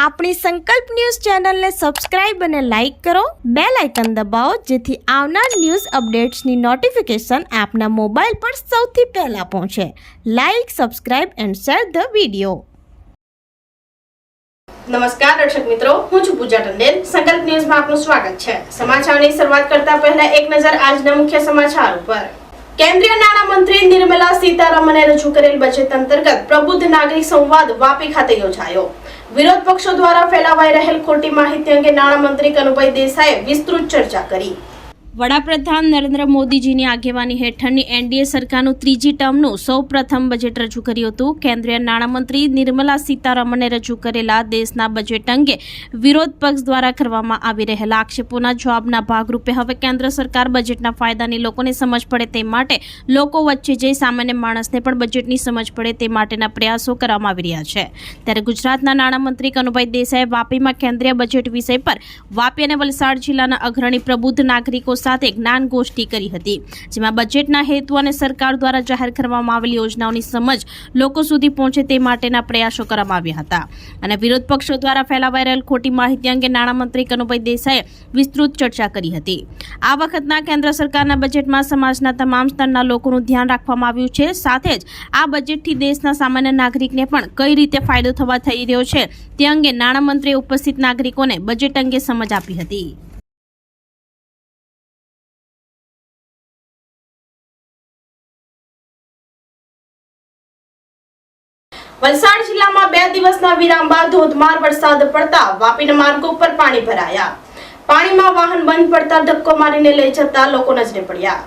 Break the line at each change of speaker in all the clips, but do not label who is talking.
આપણી સંકલ્પ ન્યૂઝ ચેનલને સબસ્ક્રાઇબ અને લાઇક કરો, બેલ આઇકન દબાવો જેથી આવનાર ન્યૂઝ અપડેટ્સની નોટિફિકેશન આપના મોબાઈલ પર સૌથી પહેલા પહોંચે. Like, subscribe and share the video.
નમસ્કાર દર્શક મિત્રો, હું છું પૂજા ટંડેલ. સંકલ્પ ન્યૂઝમાં આપનું સ્વાગત છે. સમાચારની શરૂઆત કરતા પહેલા એક નજર આજના મુખ્ય સમાચાર ઉપર. કેન્દ્રીય નાણામંત્રી નિર્મલા સીતારમણે રજૂ કરેલ બજેટ અંતર્ગત પ્રબુદ્ધ નાગરિક સંવાદ વાપી ખાતે યોજાયો. વિરોધ પક્ષો દ્વારા ફેલાવાઈ રહેલ ખોટી માહિતી અંગે નાણામંત્રી કનુભાઈ દેસાઈએ વિસ્તૃત ચર્ચા કરી. વડાપ્રધાન નરેન્દ્ર મોદીજીની આગેવાની હેઠળની એનડીએ સરકારનું ત્રીજી ટર્મનું સૌપ્રથમ બજેટ રજૂ કર્યું હતું. કેન્દ્રીય નાણામંત્રી નિર્મલા સીતારમણે રજૂ કરેલા દેશના બજેટ અંગે વિરોધ પક્ષ દ્વારા કરવામાં આવી રહેલા આક્ષેપોના જવાબના ભાગરૂપે હવે કેન્દ્ર સરકાર બજેટના ફાયદાની લોકોને સમજ પડે તે માટે લોકો વચ્ચે જઈ સામાન્ય માણસને પણ બજેટની સમજ પડે તે માટેના પ્રયાસો કરવામાં આવી રહ્યા છે. ત્યારે ગુજરાતના નાણામંત્રી કનુભાઈ દેસાઈએ વાપીમાં કેન્દ્રીય બજેટ વિષય પર વાપી અને વલસાડ જિલ્લાના અગ્રણી પ્રબુદ્ધ નાગરિકો સાથે જ્ઞાન ગોષ્ઠી કરી હતી, જેમાં બજેટના હેતુ અને સરકાર દ્વારા જાહેર કરવામાં આવેલી યોજનાઓની સમજ લોકો સુધી પહોંચે તે માટેના પ્રયાસો કરવામાં આવ્યા હતા. અને વિરોધ પક્ષો દ્વારા ફેલાવાઈ રહેલ ખોટી માહિતી અંગે નાણામંત્રી કનુભાઈ દેસાઈએ વિસ્તૃત ચર્ચા કરી હતી. આ વખતના કેન્દ્ર સરકારના બજેટમાં સમાજના તમામ સ્તરના લોકોનું ધ્યાન રાખવામાં આવ્યું છે. સાથે જ આ બજેટથી દેશના સામાન્ય નાગરિકને પણ કઈ રીતે ફાયદો થવા થઈ રહ્યો છે તે અંગે નાણામંત્રીએ ઉપસ્થિત નાગરિકોને બજેટ અંગે સમજ આપી હતી. વલસાડ જિલ્લામાં 2 દિવસના વિરામ બાદ ધોધમાર વરસાદ પડતા વાપીના માર્ગો પર પાણી ભરાયા. પાણીમાં વાહન બંધ પડતા ધક્કો મારીને લઈ જતા લોકો નજરે પડ્યા.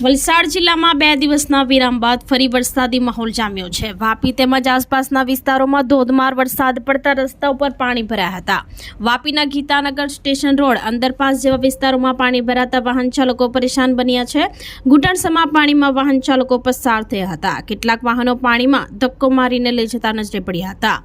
વલસાડ જિલ્લામાં 2 દિવસના વિરામ બાદ ફરી વરસાદી માહોલ જામ્યો છે. વાપી તેમજ આસપાસના વિસ્તારોમાં ધોધમાર વરસાદ પડતા રસ્તા ઉપર પાણી ભરાયા હતા. વાપીના ગીતાનગર સ્ટેશન રોડ, અંડરપાસ જેવા વિસ્તારોમાં પાણી ભરાતા વાહન ચાલકો પરેશાન બન્યા છે. ઘૂંટણસમા પાણીમાં વાહન ચાલકો પસાર થયા હતા. કેટલાક વાહનો પાણીમાં ધક્કો મારીને લઈ જતા નજરે પડ્યા હતા.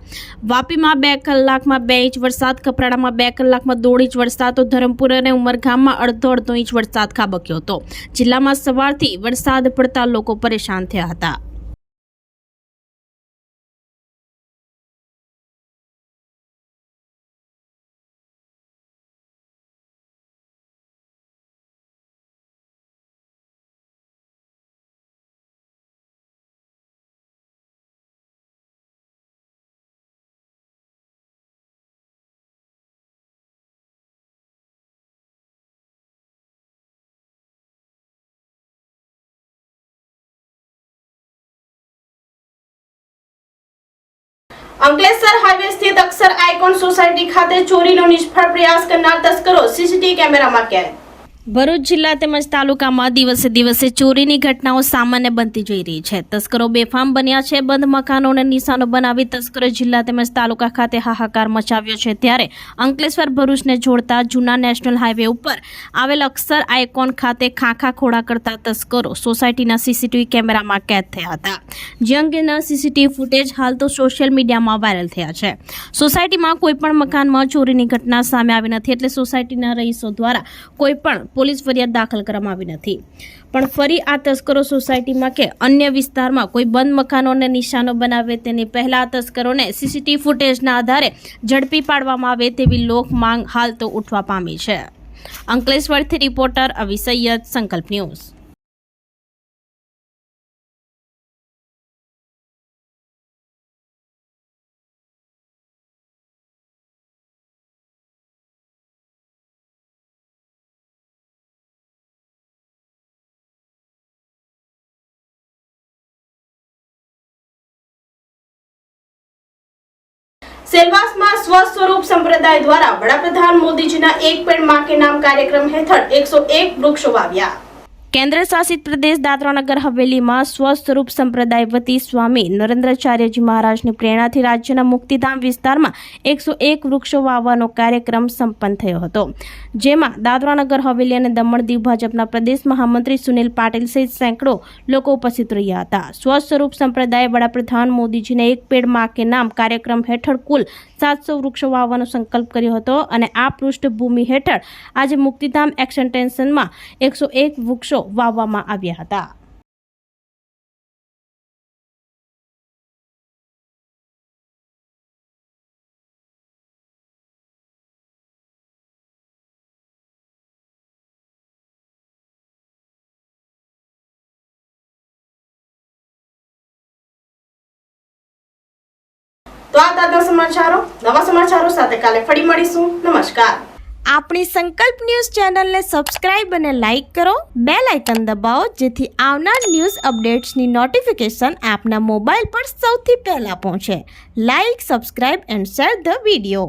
વાપીમાં 2 કલાકમાં 2 ઇંચ વરસાદ, કપરાડામાં 2 કલાકમાં 1.5 ઇંચ વરસાદ, તો ધરમપુર અને ઉમરગામમાં અડધો ઇંચ વરસાદ ખાબક્યો હતો. જિલ્લામાં સવારથી વરસાદ પડતા લોકો પરેશાન થયા હતા. અંકલેશ્વર હાઈવે સ્થિત અક્ષર આઇકોન સોસાયટી ખાતે ચોરીનો નિષ્ફળ પ્રયાસ કરનાર તસ્કરો સીસીટીવી કેમેરામાં કેદ. ભરૂચ જિલ્લા તેમજ તાલુકામાં દિવસે દિવસે ચોરીની ઘટનાઓ સામાન્ય બનતી જઈ રહી છે. તસ્કરો બેફામ બન્યા છે. બંધ મકાનોને નિશાનો બનાવી તસ્કરો જિલ્લા તેમજ તાલુકા ખાતે હાહાકાર મચાવ્યો છે. ત્યારે અંકલેશ્વર ભરૂચને જોડતા જૂના નેશનલ હાઈવે ઉપર આવેલ અક્ષર આઇકોન ખાતે ખાખા ખોડા કરતા તસ્કરો સોસાયટીના સીસીટીવી કેમેરામાં કેદ થયા હતા. જે અંગેના સીસીટીવી ફૂટેજ હાલ તો સોશિયલ મીડિયામાં વાયરલ થયા છે. સોસાયટીમાં કોઈપણ મકાનમાં ચોરીની ઘટના સામે આવી નથી, એટલે સોસાયટીના રહીશો દ્વારા કોઈપણ પોલીસ ફરિયાદ દાખલ કરવામાં આવી નથી. પણ ફરી આ તસ્કરો સોસાયટીમાં કે અન્ય વિસ્તારમાં કોઈ બંધ મકાનોને નિશાનો બનાવે તેની પહેલા આ તસ્કરોને સીસીટીવી ફૂટેજના આધારે ઝડપી પાડવામાં આવે તેવી લોક માંગ હાલ તો ઉઠવા પામી છે. અંકલેશ્વરથી રિપોર્ટર અવી સૈયદ, સંકલ્પ ન્યૂઝ. સેલવાસમાં સ્વ સ્વરૂપ સંપ્રદાય દ્વારા વડાપ્રધાન મોદીજીના એક પેડ માં કે નામ કાર્યક્રમ હેઠળ 101 વૃક્ષો વાવ્યા. કેન્દ્ર શાસિત પ્રદેશ દાદરાનગર હવેલીમાં સ્વ સ્વરૂપ સંપ્રદાય વતી સ્વામી નરેન્દ્રાચાર્યજી મહારાજની પ્રેરણાથી રાજ્યના મુક્તિધામ વિસ્તારમાં 101 વૃક્ષો વાવવાનો કાર્યક્રમ સંપન્ન થયો હતો. જેમાં દાદરાનગર હવેલી અને દમણ દીવ ભાજપના પ્રદેશ મહામંત્રી સુનિલ પાટીલ સહિત સેંકડો લોકો ઉપસ્થિત રહ્યા હતા. સ્વ સ્વરૂપ સંપ્રદાય વડાપ્રધાન મોદીજીને એક પેડ માં કે નામ કાર્યક્રમ હેઠળ કુલ 700 વૃક્ષો વાવવાનો સંકલ્પ કર્યો હતો અને આ પૃષ્ઠભૂમિ હેઠળ આજે મુક્તિધામ એક્સટેન્શનમાં 101 વૃક્ષો વાવવામાં આવ્યા હતા. તો આ તાજા સમાચારો, નવા સમાચારો સાથે કાલે ફરી મળીશું. નમસ્કાર.
આપણી સંકલ્પ ન્યૂઝ ચેનલને સબસ્ક્રાઇબ અને લાઇક કરો, બેલ આઇકન દબાવો જેથી આવનાર ન્યૂઝ અપડેટ્સની નોટિફિકેશન આપના મોબાઈલ પર સૌથી પહેલા પહોંચે. Like, subscribe and share the video.